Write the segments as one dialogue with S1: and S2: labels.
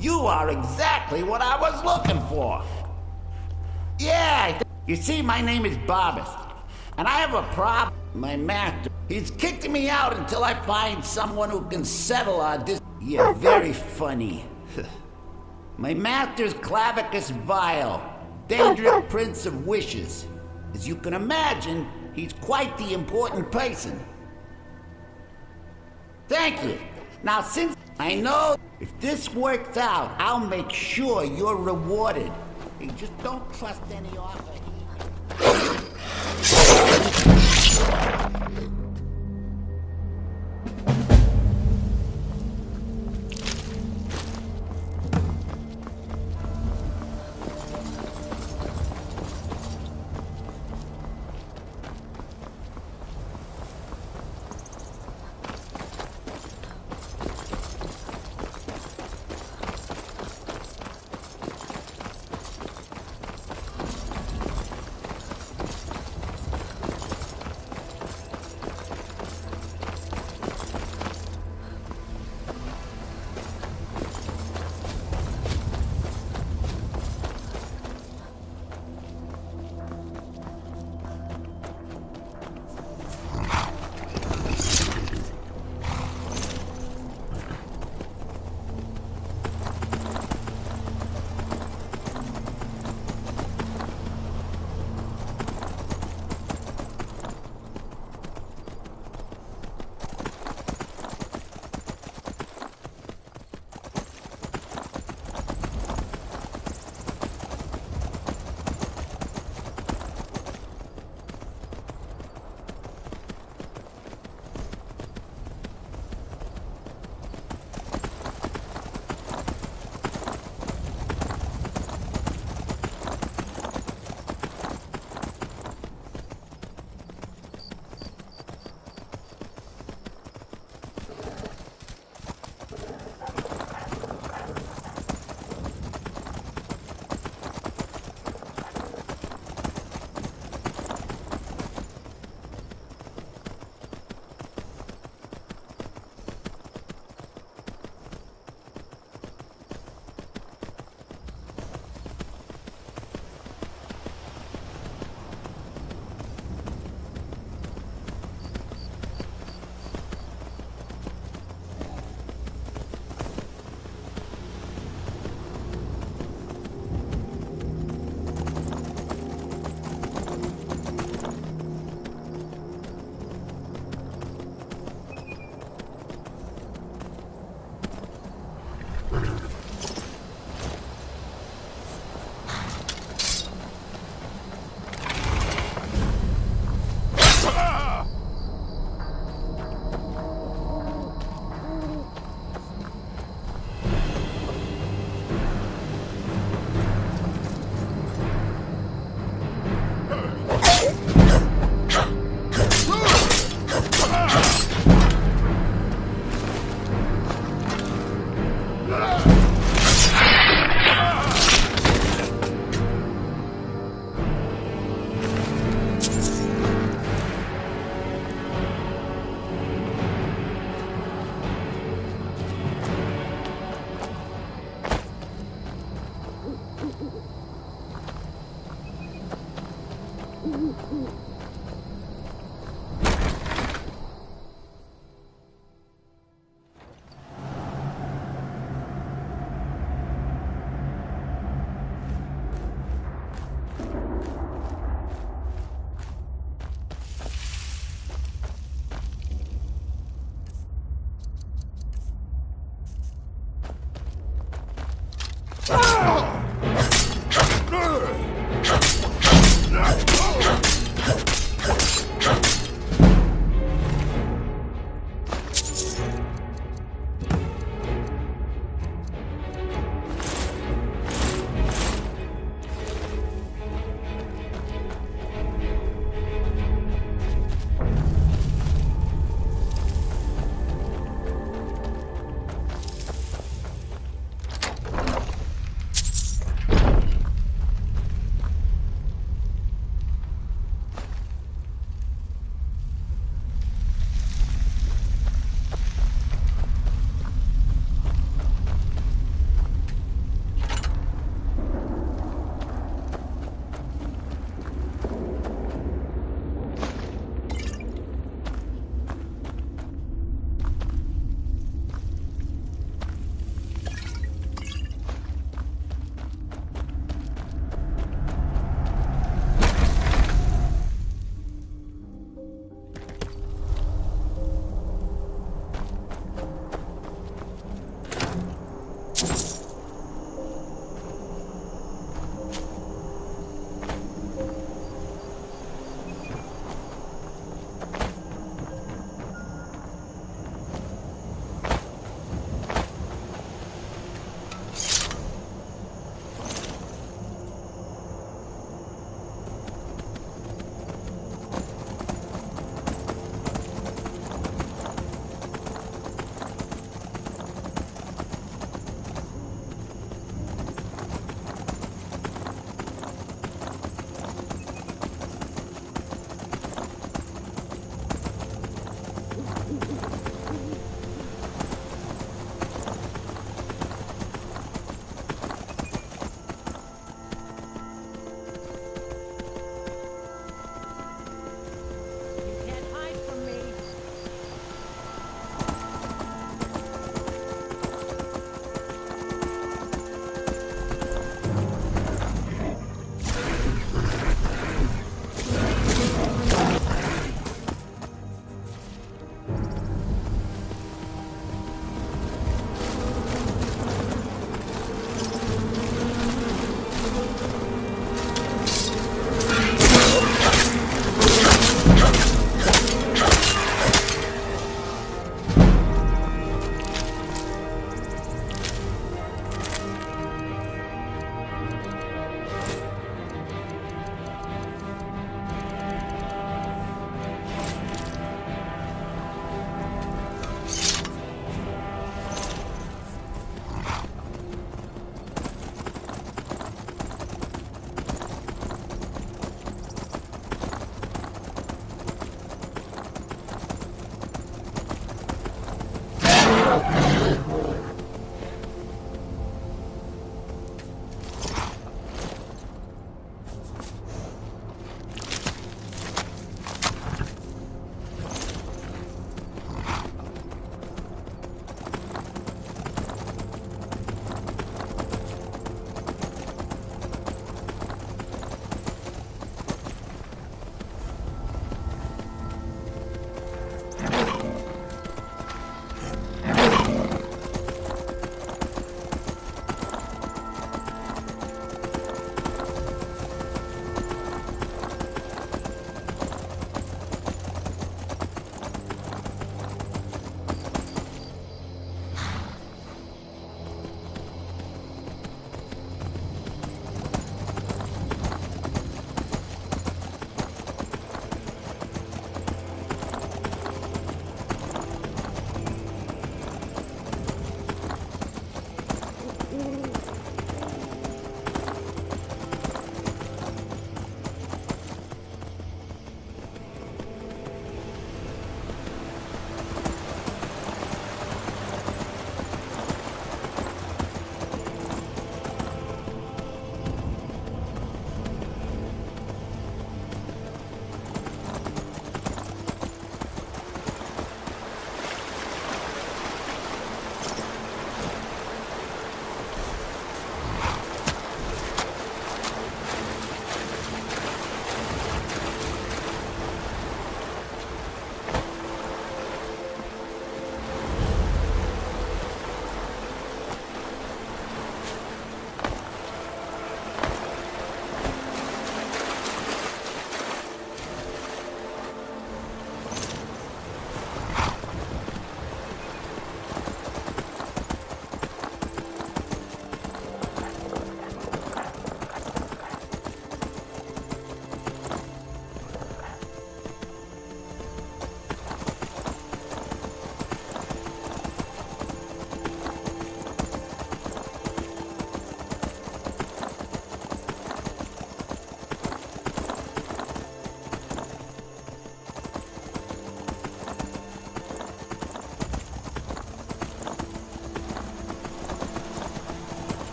S1: You are exactly what I was looking for. Yeah, you see, my name is Barbas, and I have a problem. My master, he's kicked me out until I find someone who can settle our You're very funny. My master's Clavicus Vile, Daedric Prince of Wishes. As you can imagine, he's quite the important person. Thank you. Now, since I know if this works out, I'll make sure you're rewarded. You just don't trust any offer.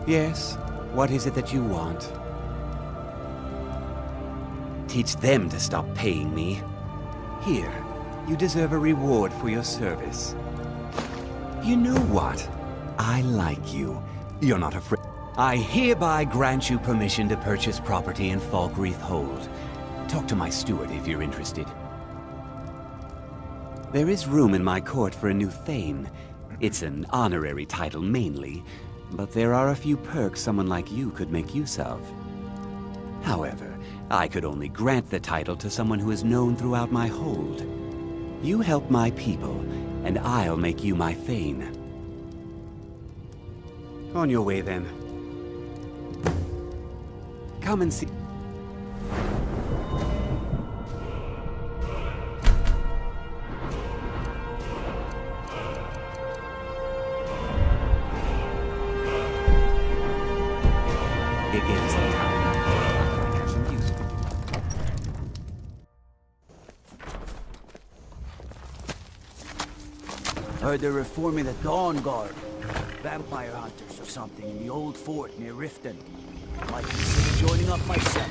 S2: Yes, what is it that you want? Teach them to stop paying me. Here, you deserve a reward for your service. You know what? I like you. You're not afraid. I hereby grant you permission to purchase property in Falkreath Hold. Talk to my steward if you're interested. There is room in my court for a new Thane. It's an honorary title mainly, but there are a few perks someone like you could make use of. However, I could only grant the title to someone who is known throughout my hold. You help my people, and I'll make you my Thane. On your way, then. Come and see. Again sometime. I have some use for you.
S3: Heard they're reforming the Dawn Guard. Vampire hunters or something in the old fort near Riften. Might consider joining up myself.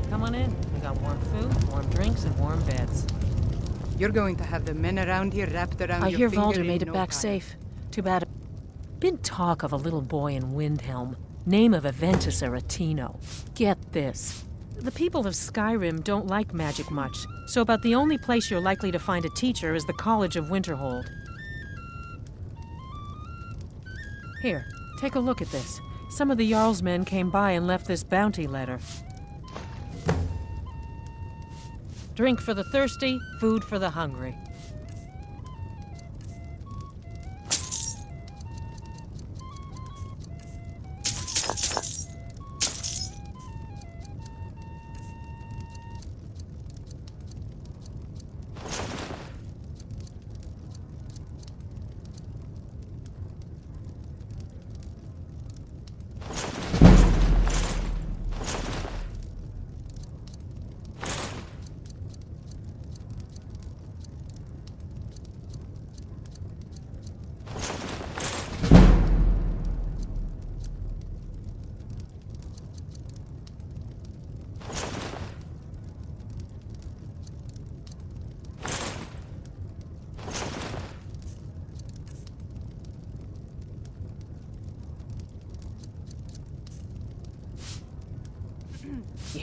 S4: Come on in. We got warm food, warm drinks, and warm beds.
S5: You're going to have the men around here wrapped around
S4: I
S5: your
S4: hear
S5: finger
S4: Valder
S5: in
S4: made it
S5: no
S4: back
S5: time.
S4: safe. Too bad. Been talk of a little boy in Windhelm. Name of Aventus Aretino. Get this. The people of Skyrim don't like magic much, so about the only place you're likely to find a teacher is the College of Winterhold. Here, take a look at this. Some of the Jarl's men came by and left this bounty letter. Drink for the thirsty, food for the hungry.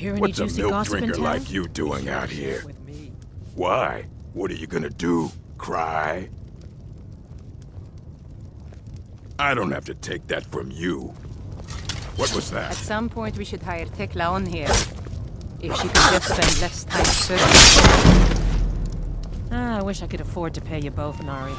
S4: hear any
S6: What's a
S4: juicy
S6: milk
S4: gossip in
S6: drinker
S4: town?
S6: like you doing out here? Why? What are you gonna do? Cry? I don't have to take that from you. What was
S5: At
S6: that?
S5: some point, we should hire Tekla on here. If she could just spend less time serving.
S4: I wish I could afford to pay you both, Nari.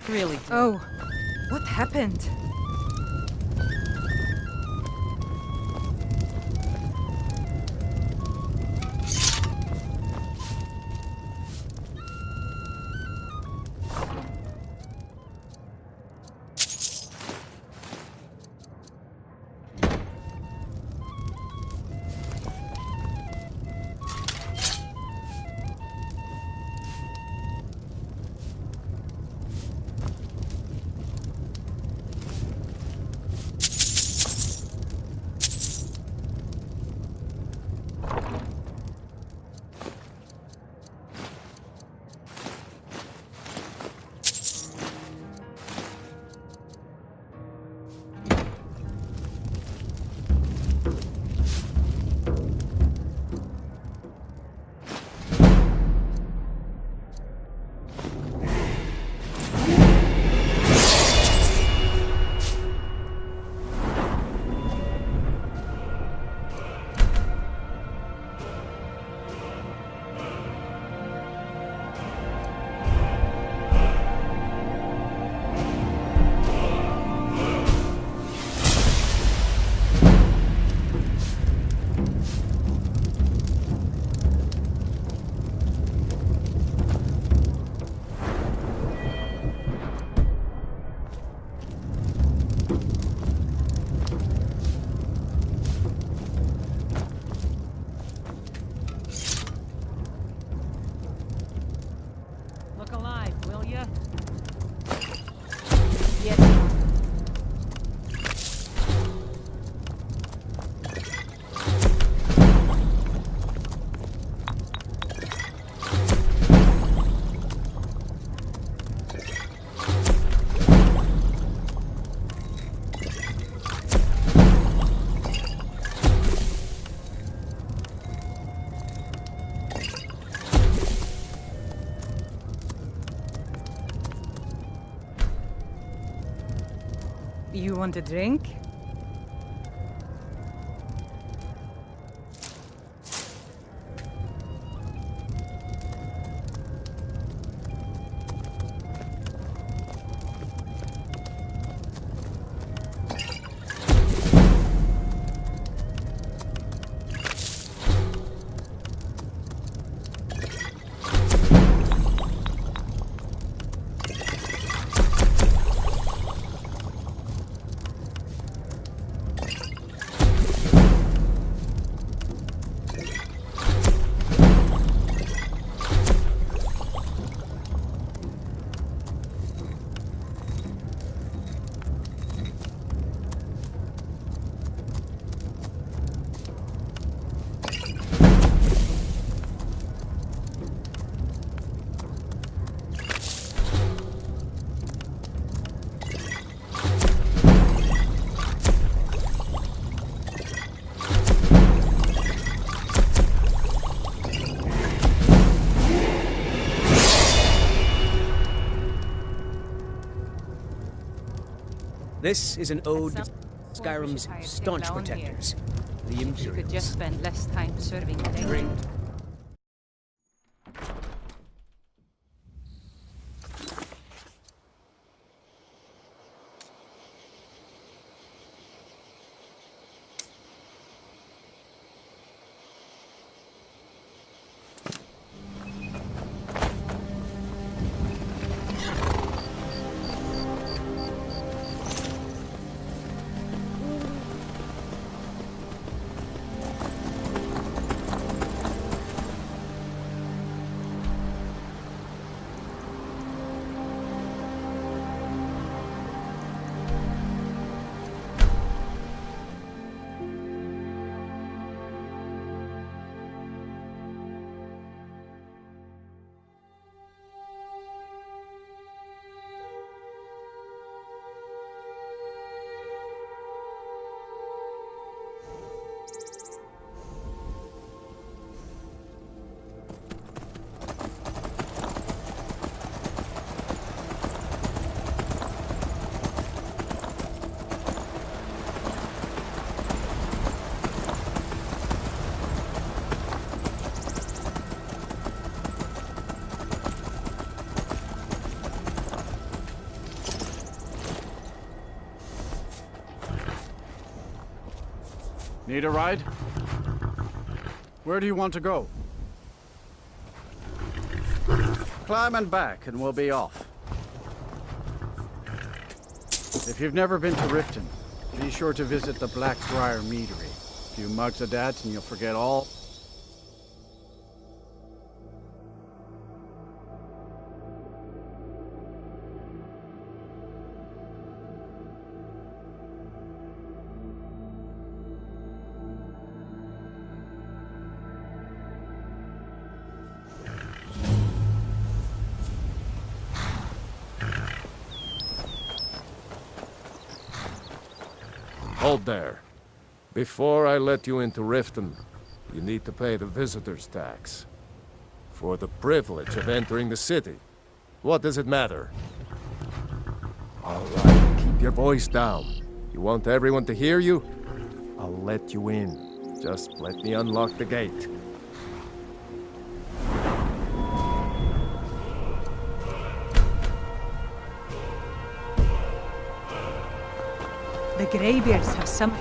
S4: Really do.
S5: Oh, what happened?
S4: Look alive, will ya?
S5: Yes. You want a drink?
S3: This is an ode to
S5: At some point, we should
S3: Skyrim's
S5: hire
S3: staunch
S5: Tekla on here.
S3: protectors, the
S5: She could just
S3: Imperials.
S5: spend less time serving the
S3: Drink.
S7: Need a ride? Where do you want to go? Climb and back, and we'll be off. If you've never been to Riften, be sure to visit the Blackbriar Meadery. A few mugs of that, and you'll forget all.
S8: Hold there. Before I let you into Riften, you need to pay the visitor's tax. For the privilege of entering the city. What does it matter? All right, keep your voice down. You want everyone to hear you? I'll let you in. Just let me unlock the gate.
S5: The Greybeards have some...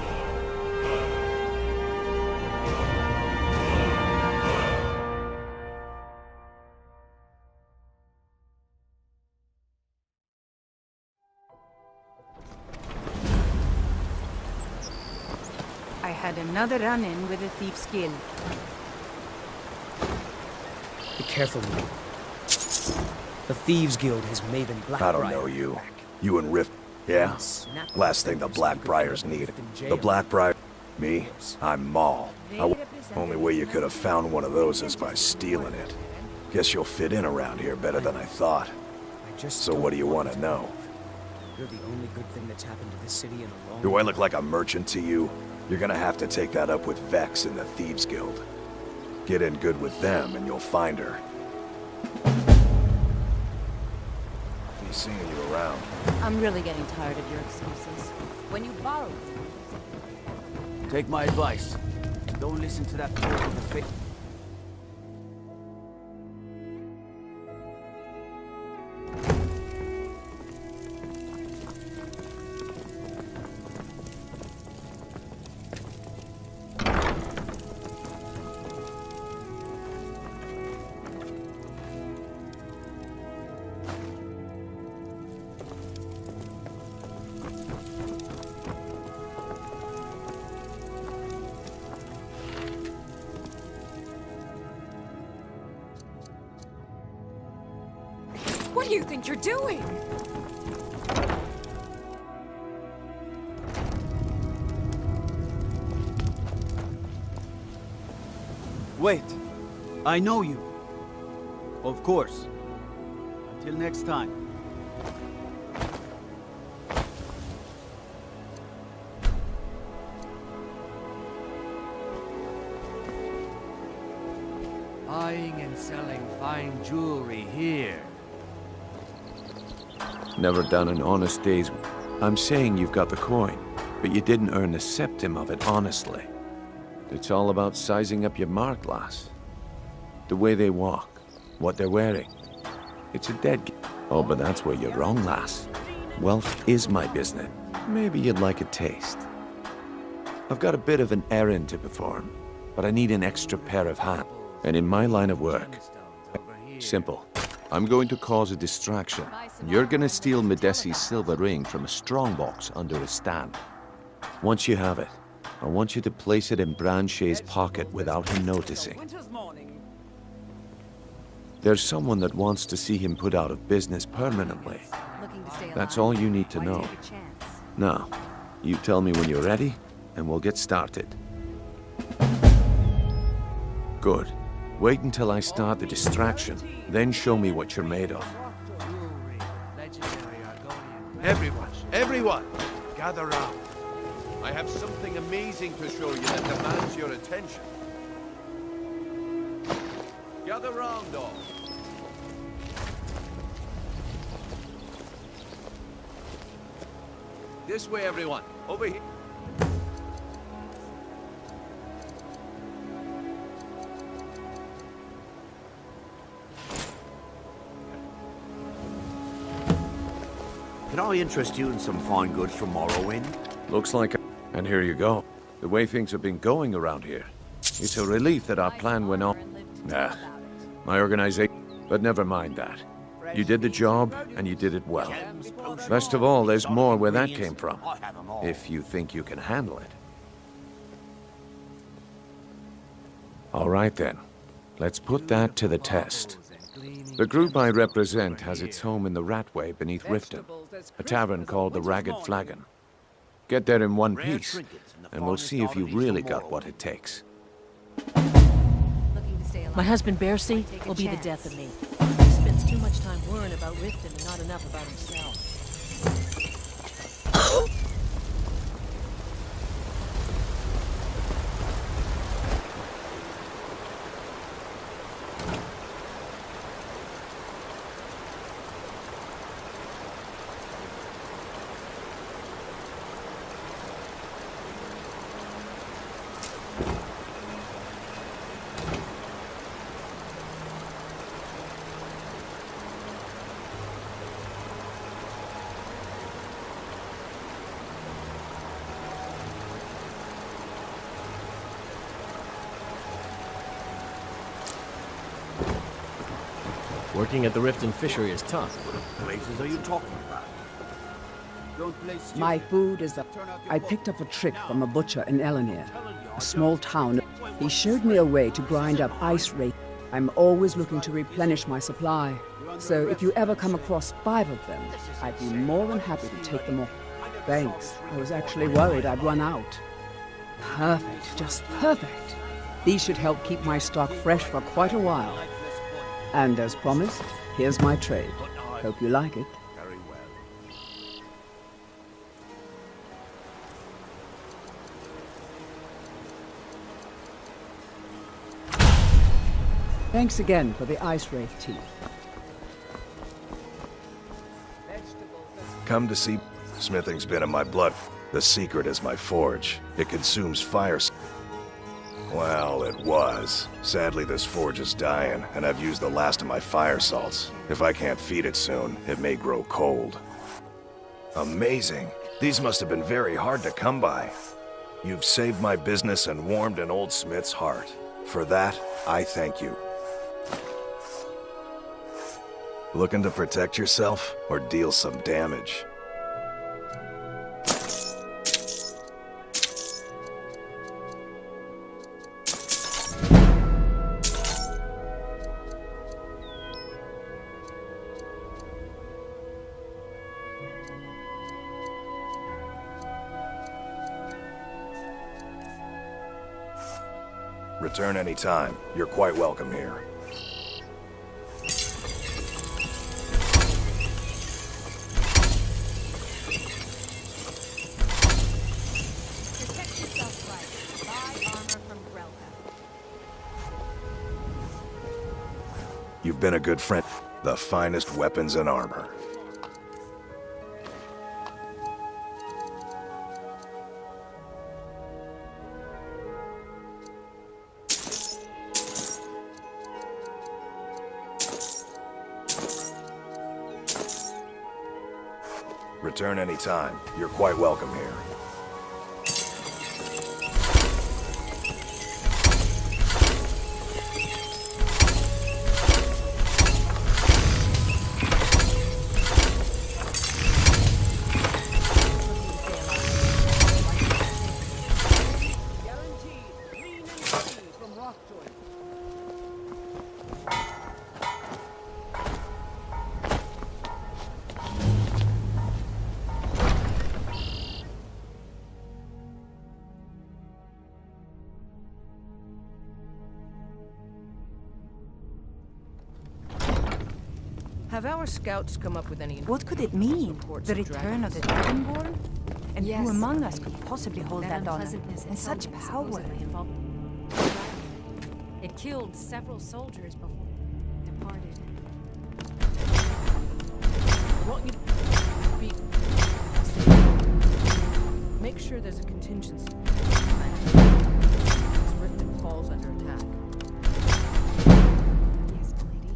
S5: I had another run-in with a Thief's Guild.
S9: Be careful, Lee. The Thieves Guild has Maven Blackbriar.
S6: I don't know you. You and Rift... Yeah? Last thing the Blackbriars need. The Blackbriar... Me? I'm Maul. Only way you could have found one of those is by stealing it. Guess you'll fit in around here better than I thought. So what do you want to know?
S9: You're the only good thing that's happened to this city in a long...
S6: Do I look like a merchant to you? You're gonna have to take that up with Vex and the Thieves Guild. Get in good with them and you'll find her. Be seeing you around.
S5: I'm really getting tired of your excuses. When you borrow...
S3: Take my advice. Don't listen to that fool with the face.
S10: What do you think you're doing?
S3: Wait. I know you. Of course. Until next time. Buying and selling fine jewelry here.
S2: Never done an honest day's... I'm saying you've got the coin, but you didn't earn a septim of it honestly. It's all about sizing up your mark, lass. The way they walk, what they're wearing. It's a dead... Oh, but that's where you're wrong, lass. Wealth is my business. Maybe you'd like a taste. I've got a bit of an errand to perform, but I need an extra pair of hands. And in my line of work, simple. I'm going to cause a distraction. You're gonna steal Medesi's silver ring from a strongbox under a stand. Once you have it, I want you to place it in Branche's pocket without him noticing. There's someone that wants to see him put out of business permanently. That's all you need to know. Now, you tell me when you're ready, and we'll get started. Good. Wait until I start the distraction, then show me what you're made of.
S11: Everyone, gather round. I have something amazing to show you that demands your attention. Gather round, all. This way, everyone. Over here.
S12: Can I interest you in some fine goods from Morrowind?
S2: Looks like... And here you go.
S8: The way things have been going around here. It's a relief that our plan went on. Nah, my organization... But never mind that. You did the job, and you did it well. Best of all, there's more where that came from. If you think you can handle it. All right then. Let's put that to the test. The group I represent has its home in the Ratway beneath Riften, a tavern called the Ragged Flagon. Get there in one piece, and we'll see if you really got what it takes.
S4: My husband Bercy will be the death of me. He spends too much time worrying about Riften and not enough about himself.
S12: Working at the Riften fishery is tough.
S3: What places are you talking about?
S13: My food is I picked up a trick from a butcher in Elenir, a small town. He showed me a way to grind up ice rate. I'm always looking to replenish my supply. So if you ever come across 5 of them, I'd be more than happy to take them all. Thanks. I was actually worried I'd run out. Perfect. Just perfect. These should help keep my stock fresh for quite a while. And as promised, here's my trade. Hope you like it.
S3: Very well.
S13: Thanks again for the ice wraith tea.
S6: Come to see. Smithing's been in my blood. The secret is my forge. It consumes fire. Well, it was. Sadly, this forge is dying, and I've used the last of my fire salts. If I can't feed it soon, it may grow cold. Amazing. These must have been very hard to come by. You've saved my business and warmed an old smith's heart. For that, I thank you. Looking to protect yourself or deal some damage? Return anytime. You're quite welcome here. You've been a good friend. The finest weapons and armor. Return anytime. You're quite welcome here.
S5: Have our scouts come up with any...
S14: What could it mean? The return of the Dragonborn? And
S10: Yes.
S14: who among us could possibly hold that honor? And such power?
S10: It killed several soldiers before it departed.
S5: I want you to make sure there's a contingency. This Riften falls under attack.
S10: Yes, milady.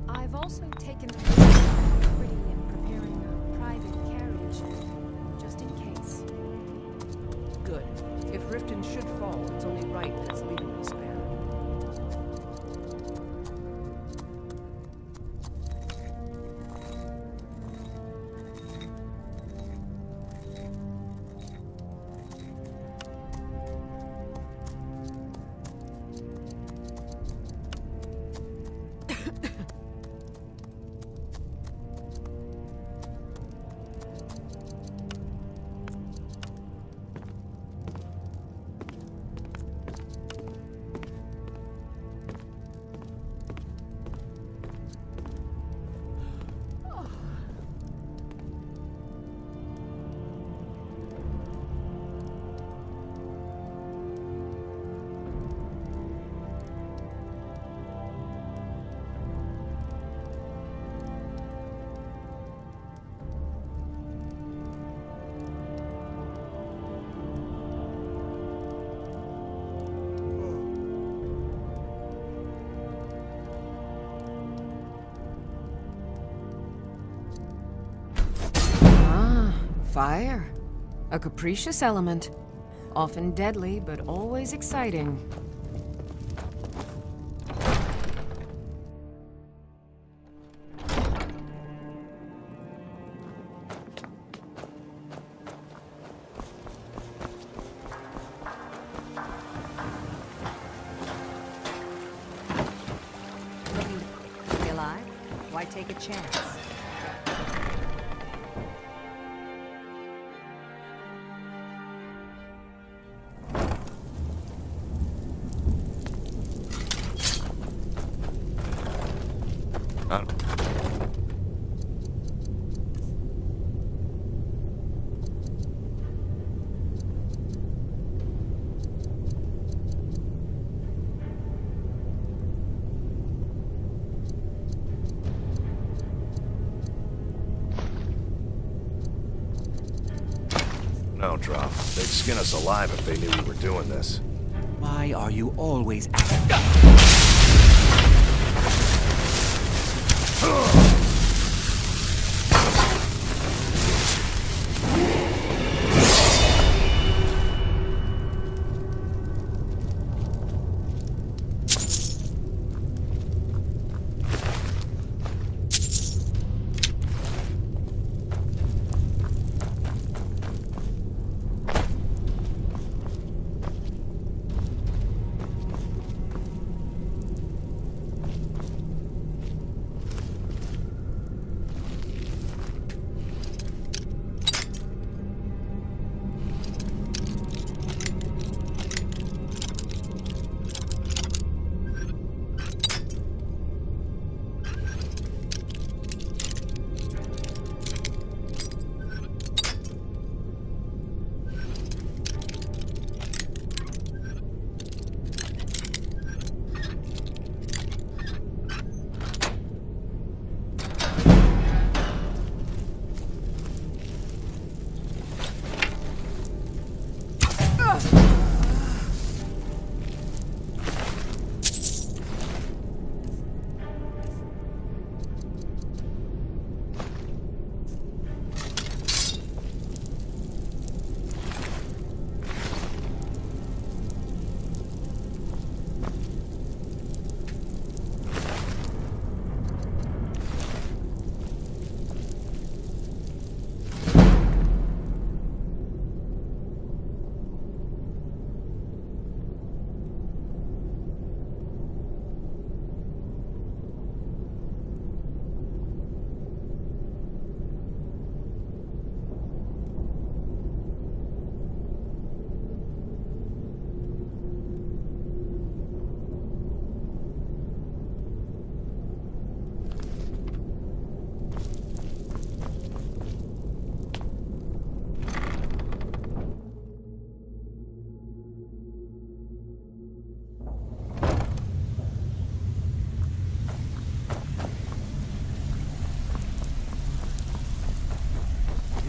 S10: I've also taken the responsibility in preparing a private carriage, just in case.
S5: Good. If
S12: Riften should fall. It's only right that its leader be spared.
S10: Fire. A capricious element. Often deadly, but always exciting.
S14: Be alive? Why take a chance?
S6: No, Drop. They'd skin us alive if they knew we were doing this.
S2: Why are you always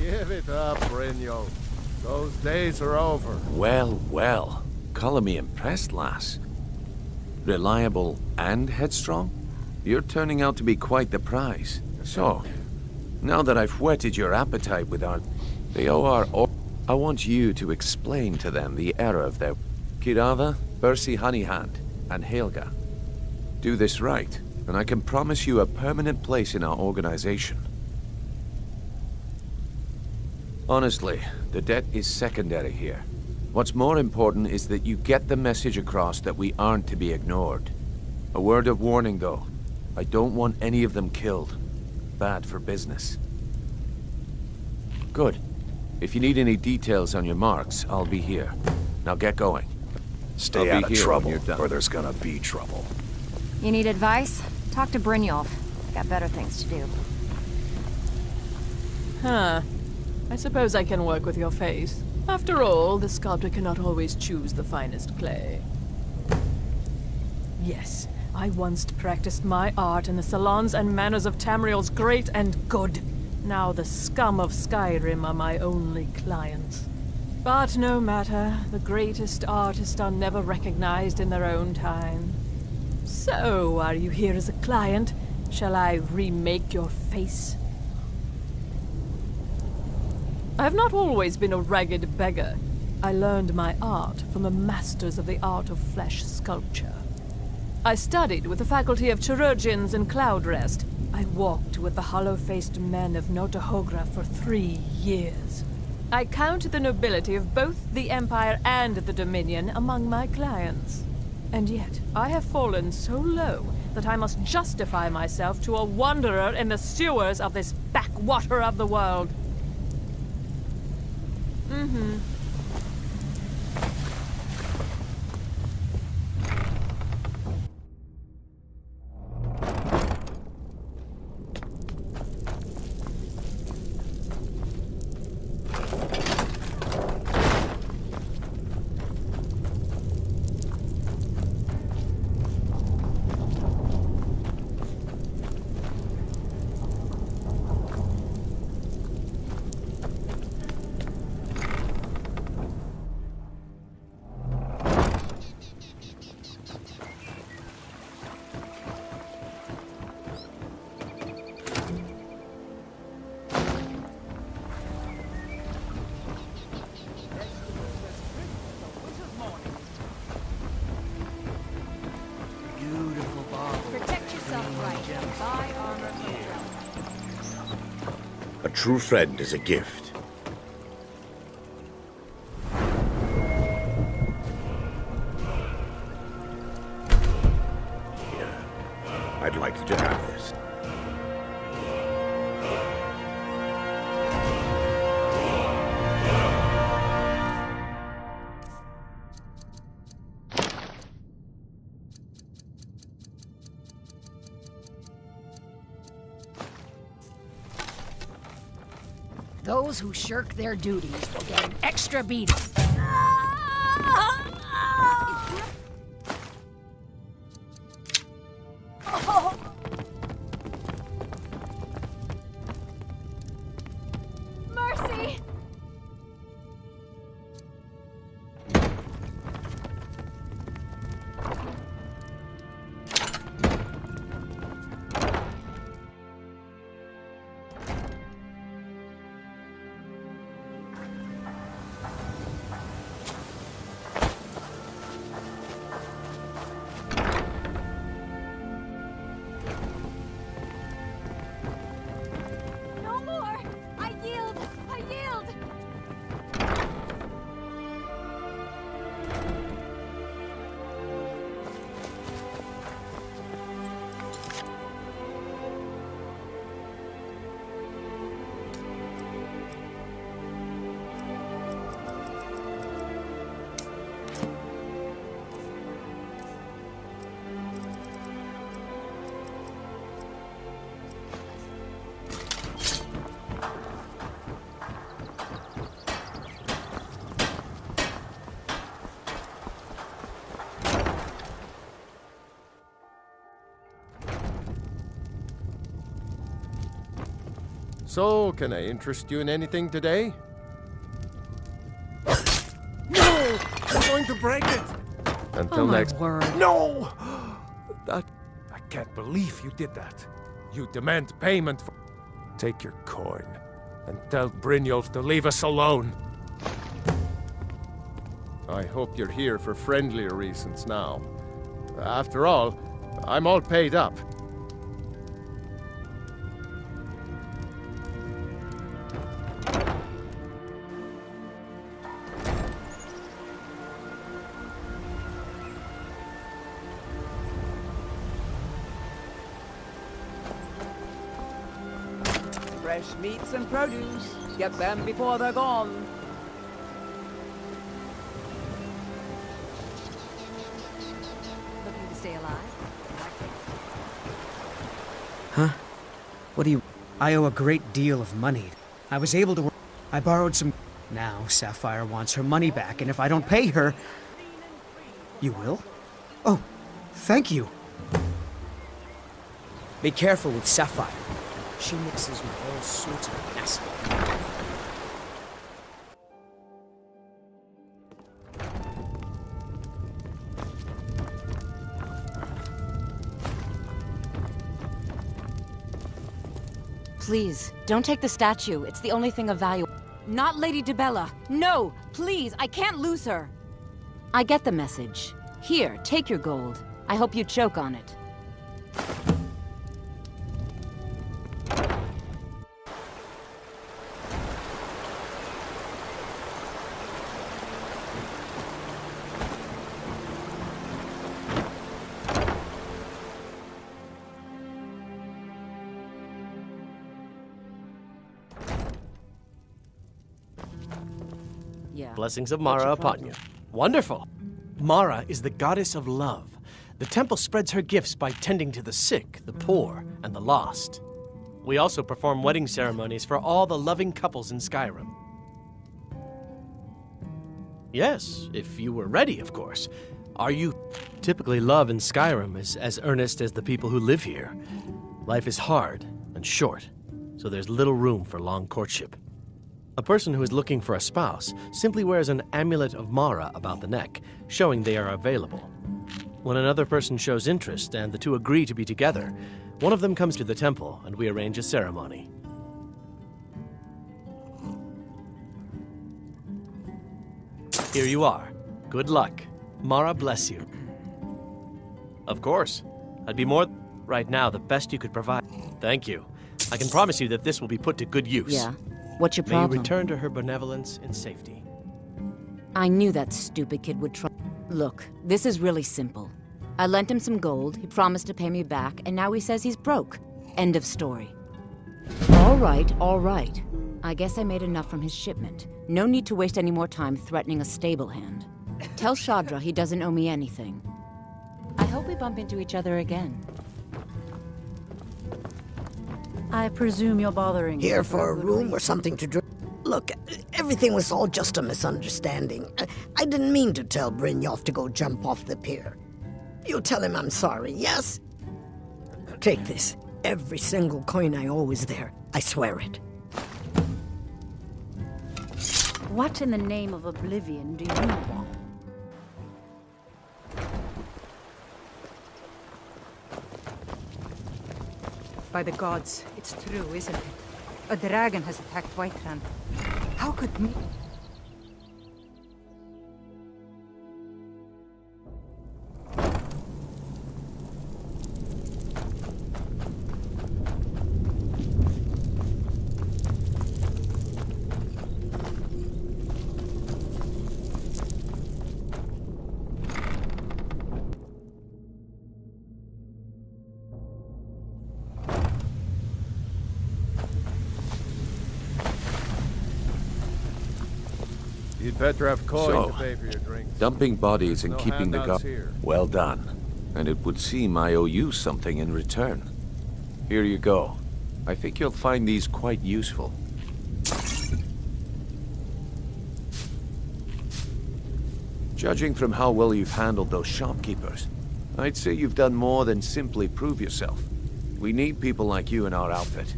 S8: Give it up, Brynjo. Those days are over.
S15: Well, well. Color me impressed, lass. Reliable and headstrong? You're turning out to be quite the prize. So, now that I've whetted your appetite with our... They owe our... I want you to explain to them the error of their Kirava, Bersi Honeyhand, and Helga. Do this right, and I can promise you a permanent place in our organization. Honestly, the debt is secondary here. What's more important is that you get the message across that we aren't to be ignored. A word of warning, though. I don't want any of them killed. Bad for business. Good. If you need any details on your marks, I'll be here. Now get going.
S6: Stay out of trouble, or there's gonna be trouble.
S10: You need advice? Talk to Brynjolf. Got better things to do.
S12: Huh. I suppose I can work with your face. After all, the sculptor cannot always choose the finest clay. Yes, I once practiced my art in the salons and manners of Tamriel's great and good. Now the scum of Skyrim are my only clients. But no matter, the greatest artists are never recognized in their own time. So, are you here as a client? Shall I remake your face? I have not always been a ragged beggar. I learned my art from the masters of the art of flesh sculpture. I studied with the faculty of chirurgeons in Cloudrest. I walked with the hollow-faced men of Notahogra for 3 years. I count the nobility of both the Empire and the Dominion among my clients. And yet, I have fallen so low that I must justify myself to a wanderer in the sewers of this backwater of the world.
S16: A true friend is a gift. Yeah, I'd like you to have this.
S17: Those who shirk their duties will get an extra beating.
S10: Mercy!
S8: So, can I interest you in anything today? No! I'm going to break it! Until next...
S4: word.
S8: No! I can't believe you did that. You demand payment for... Take your coin and tell Brynjolf to leave us alone. I hope you're here for friendlier reasons now. After all, I'm all paid up.
S13: Fresh meats and produce. Get them before they're gone.
S10: Looking to stay alive?
S9: Huh? What do you... I owe a great deal of money. I was able to... I borrowed some... Now, Sapphire wants her money back, and if I don't pay her... You will? Oh, thank you. Be careful with Sapphire. She mixes with all sorts of nasty...
S14: Please, don't take the statue. It's the only thing of value. Not Lady DeBella. No! Please, I can't lose her! I get the message. Here, take your gold. I hope you choke on it.
S18: Blessings of Mara upon you. Wonderful. Mara is the goddess of love. The temple spreads her gifts by tending to the sick, the poor, and the lost. We also perform wedding ceremonies for all the loving couples in Skyrim. Yes, if you were ready, of course. Are you? Typically, love in Skyrim is as earnest as the people who live here. Life is hard and short, so there's little room for long courtship. A person who is looking for a spouse simply wears an amulet of Mara about the neck, showing they are available. When another person shows interest and the two agree to be together, one of them comes to the temple and we arrange a ceremony. Here you are. Good luck. Mara bless you. Of course. I'd be more... Right now, the best you could provide... Thank you. I can promise you that this will be put to good use.
S14: Yeah. What's your
S18: May
S14: problem?
S18: you return to her benevolence in safety.
S14: I knew that stupid kid would try. Look, this is really simple. I lent him some gold, he promised to pay me back, and now he says he's broke. End of story. All right. I guess I made enough from his shipment. No need to waste any more time threatening a stable hand. Tell Shadra he doesn't owe me anything. I hope we bump into each other again.
S19: I presume you're bothering
S20: Here for a room or something to drink? Look, everything was all just a misunderstanding. I didn't mean to tell Brynjolf to go jump off the pier. You'll tell him I'm sorry, yes? Take this. Every single coin I owe is there. I swear it.
S19: What in the name of oblivion do you want?
S10: By the gods, it's true, isn't it? A dragon has attacked Whiterun. How could me...
S8: You'd better have coin to pay for your drinks.
S15: Dumping bodies and
S8: No
S15: keeping the
S8: handouts
S15: guard.
S8: here.
S15: Well done. And it would seem I owe you something in return. Here you go. I think you'll find these quite useful. Judging from how well you've handled those shopkeepers, I'd say you've done more than simply prove yourself. We need people like you in our outfit.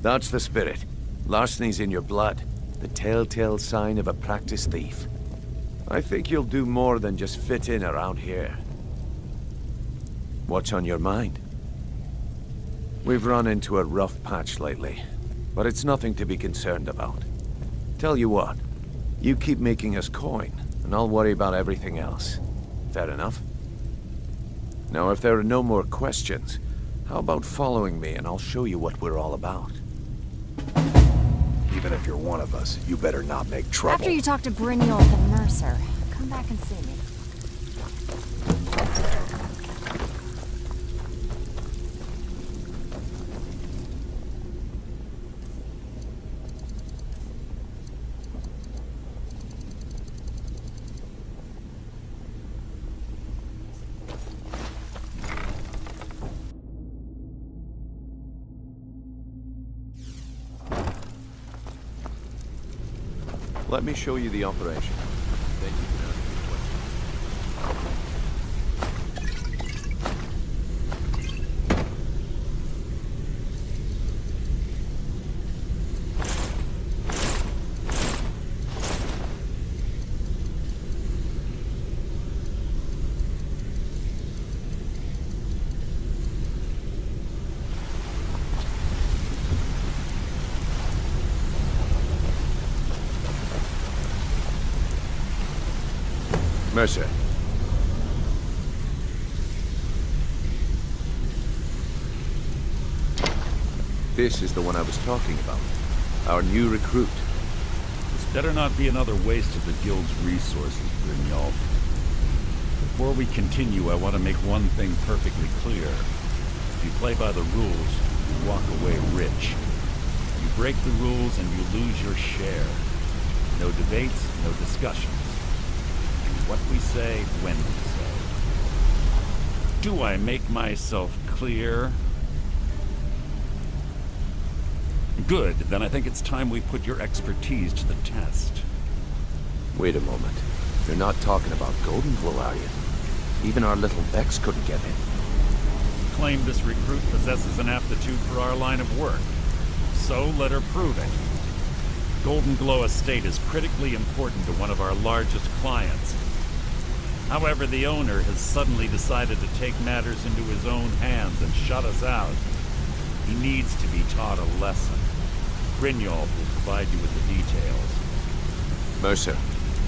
S15: That's the spirit. Larceny's in your blood. The telltale sign of a practiced thief. I think you'll do more than just fit in around here. What's on your mind? We've run into a rough patch lately, but it's nothing to be concerned about. Tell you what, You keep making us coin, and I'll worry about everything else. Fair enough? Now, if there are no more questions, how about following me and I'll show you what we're all about?
S6: Even if you're one of us, you better not make trouble.
S21: After you talk to Brynjolf and Mercer, come back and see me.
S15: Let me show you the operation. Then you can ask me questions. Mercer. This is the one I was talking about. Our new recruit.
S22: This better not be another waste of the Guild's resources, Brynjolf. Before we continue, I want to make one thing perfectly clear. If you play by the rules, you walk away rich. You break the rules and you lose your share. No debates, no discussions. What we say, when we say. Do I make myself clear? Good, then I think it's time we put your expertise to the test.
S15: Wait a moment. You're not talking about Golden Glow, are you? Even our little Vex couldn't get in.
S22: Claim this recruit possesses an aptitude for our line of work. So let her prove it. Golden Glow Estate is critically important to one of our largest clients. However, the owner has suddenly decided to take matters into his own hands and shut us out. He needs to be taught a lesson. Brynjolf will provide you with the details.
S15: Mercer,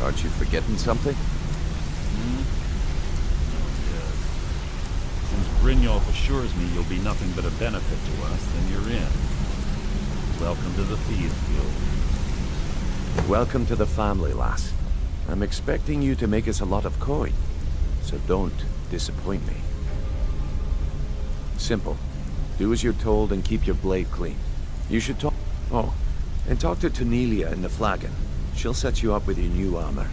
S15: aren't you forgetting something?
S22: Yes. Since Brynjolf assures me you'll be nothing but a benefit to us, then you're in. Welcome to the Thieves Guild.
S15: Welcome to the family, lass. I'm expecting you to make us a lot of coin, so don't disappoint me. Simple. Do as you're told and keep your blade clean. You should talk... Oh, and talk to Tonelia in the Flagon. She'll set you up with your new armor.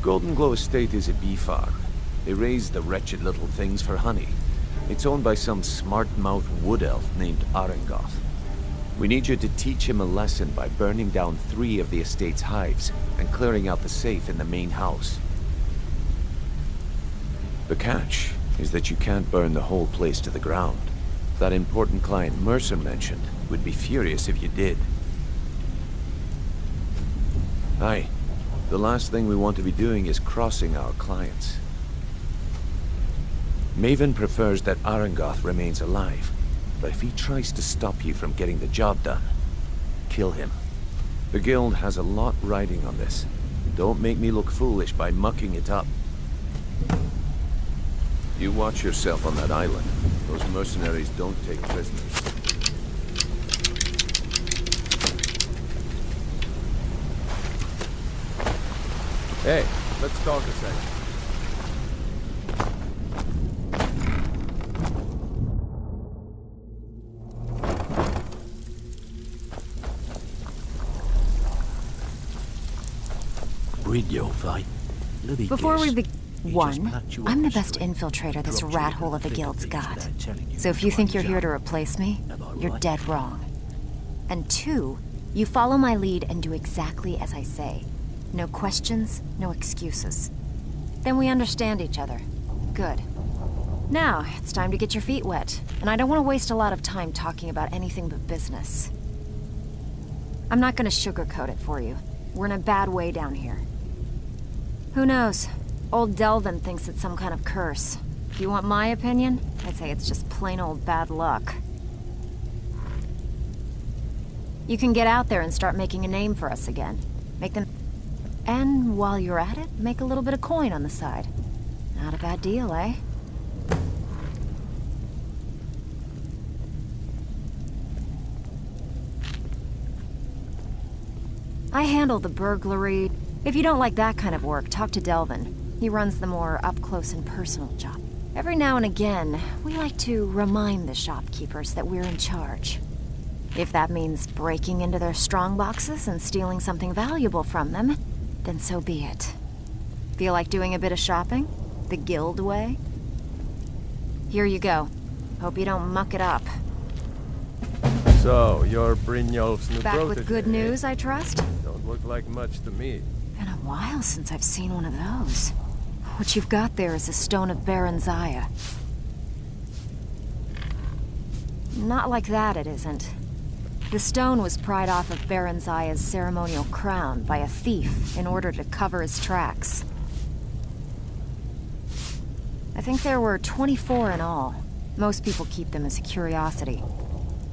S15: Golden Glow Estate is a bee farm. They raise the wretched little things for honey. It's owned by some smart-mouthed wood elf named Arengoth. We need you to teach him a lesson by burning down 3 of the estate's hives and clearing out the safe in the main house. The catch is that you can't burn the whole place to the ground. That important client Mercer mentioned would be furious if you did. Aye, the last thing we want to be doing is crossing our clients. Maven prefers that Arengoth remains alive. But if he tries to stop you from getting the job done, kill him. The Guild has a lot riding on this. Don't make me look foolish by mucking it up. You watch yourself on that island. Those mercenaries don't take prisoners.
S11: Hey, let's talk a second.
S21: Before we begin, I'm the best infiltrator this rat hole of the Guild's got. So if you think you're here to replace me, you're dead wrong. And 2, you follow my lead and do exactly as I say. No questions, no excuses. Then we understand each other. Good. Now, it's time to get your feet wet, and I don't want to waste a lot of time talking about anything but business. I'm not gonna sugarcoat it for you. We're in a bad way down here. Who knows? Old Delvin thinks it's some kind of curse. If you want my opinion, I'd say it's just plain old bad luck. You can get out there and start making a name for us again. Make them... And while you're at it, make a little bit of coin on the side. Not a bad deal, eh? I handle the burglary. If you don't like that kind of work, talk to Delvin. He runs the more up-close and personal job. Every now and again, we like to remind the shopkeepers that we're in charge. If that means breaking into their strongboxes and stealing something valuable from them, then so be it. Feel like doing a bit of shopping? The guild way? Here you go. Hope you don't muck it up.
S8: So, you're Brynjolf's new
S21: Back
S8: protege,
S21: with good news, I trust?
S8: Don't look like much to me.
S21: Been a while since I've seen one of those. What you've got there is a stone of Baron Zaya. Not like that, it isn't. The stone was pried off of Baron Zaya's ceremonial crown by a thief in order to cover his tracks. I think there were 24 in all. Most people keep them as a curiosity.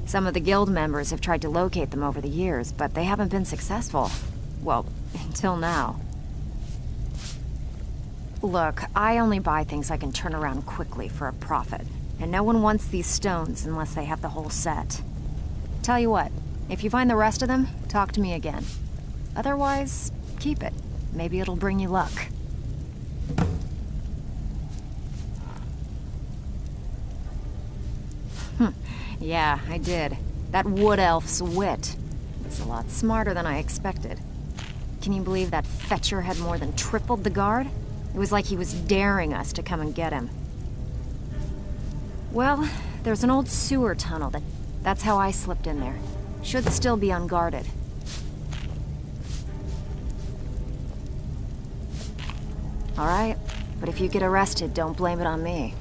S21: Some of the guild members have tried to locate them over the years, but they haven't been successful. Well, until now. Look, I only buy things I can turn around quickly for a profit. And no one wants these stones unless they have the whole set. Tell you what, if you find the rest of them, talk to me again. Otherwise, keep it. Maybe it'll bring you luck. Yeah, I did. That wood elf's wit. He's a lot smarter than I expected. Can you believe that fetcher had more than tripled the guard? It was like he was daring us to come and get him. Well, there's an old sewer tunnel that's how I slipped in there. Should still be unguarded. All right, but if you get arrested, don't blame it on me.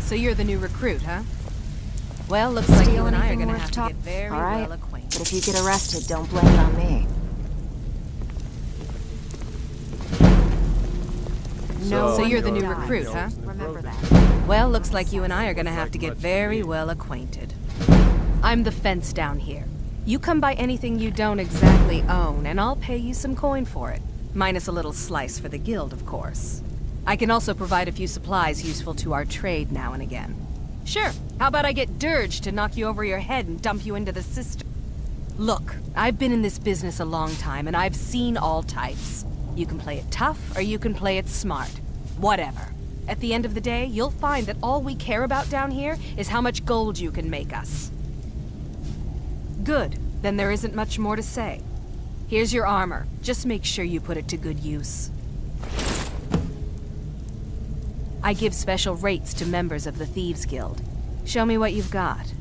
S5: So you're the new recruit, huh? Well, looks like you and I are gonna have to get very well acquainted.
S21: But if you get arrested, don't blame it on me.
S5: So you're the new recruit, huh?
S21: Remember that.
S5: Well, looks like you and I are gonna have to get very well acquainted. I'm the fence down here. You come by anything you don't exactly own, and I'll pay you some coin for it. Minus a little slice for the guild, of course. I can also provide a few supplies useful to our trade now and again. Sure, how about I get Dirge to knock you over your head and dump you into the cistern? Look, I've been in this business a long time, and I've seen all types. You can play it tough, or you can play it smart. Whatever. At the end of the day, you'll find that all we care about down here is how much gold you can make us. Good, then there isn't much more to say. Here's your armor. Just make sure you put it to good use. I give special rates to members of the Thieves Guild. Show me what you've got.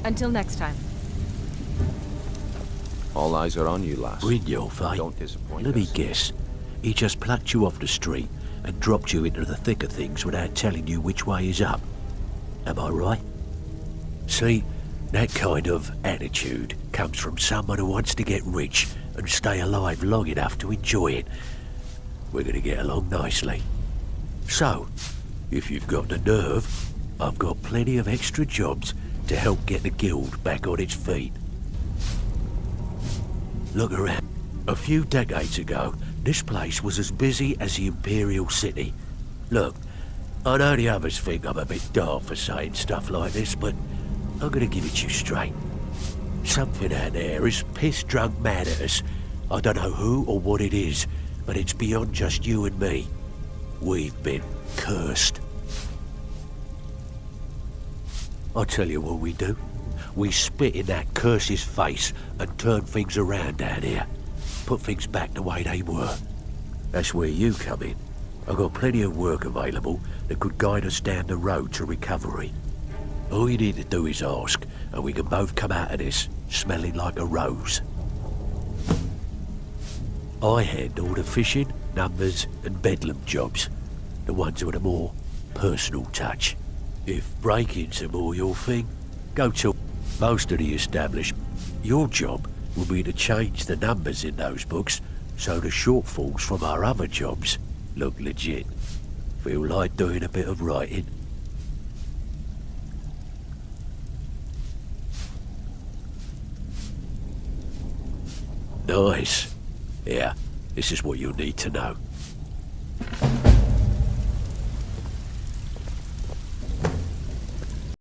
S5: Until next time.
S15: All eyes are on you, lass.
S1: Brynjolf, eh?
S15: Don't disappoint
S1: Let me
S15: us.
S1: guess. He just plucked you off the street and dropped you into the thick of things without telling you which way is up. Am I right? See, that kind of attitude comes from someone who wants to get rich and stay alive long enough to enjoy it. We're going to get along nicely. So, if you've got the nerve, I've got plenty of extra jobs to help get the guild back on its feet. Look around. A few decades ago, this place was as busy as the Imperial City. Look, I know the others think I'm a bit daft for saying stuff like this, but I'm gonna give it to you straight. Something out there is piss-drunk mad at us. I don't know who or what it is, but it's beyond just you and me. We've been cursed. I'll tell you what we do. We spit in that curse's face and turn things around down here. Put things back the way they were. That's where you come in. I've got plenty of work available that could guide us down the road to recovery. All you need to do is ask, and we can both come out of this smelling like a rose. I handle the fishing, numbers, and bedlam jobs. The ones with a more personal touch. If break-ins are more your thing, go to most of the establishment. Your job will be to change the numbers in those books so the shortfalls from our other jobs look legit. Feel like doing a bit of writing? Nice. Yeah, this is what you'll need to know.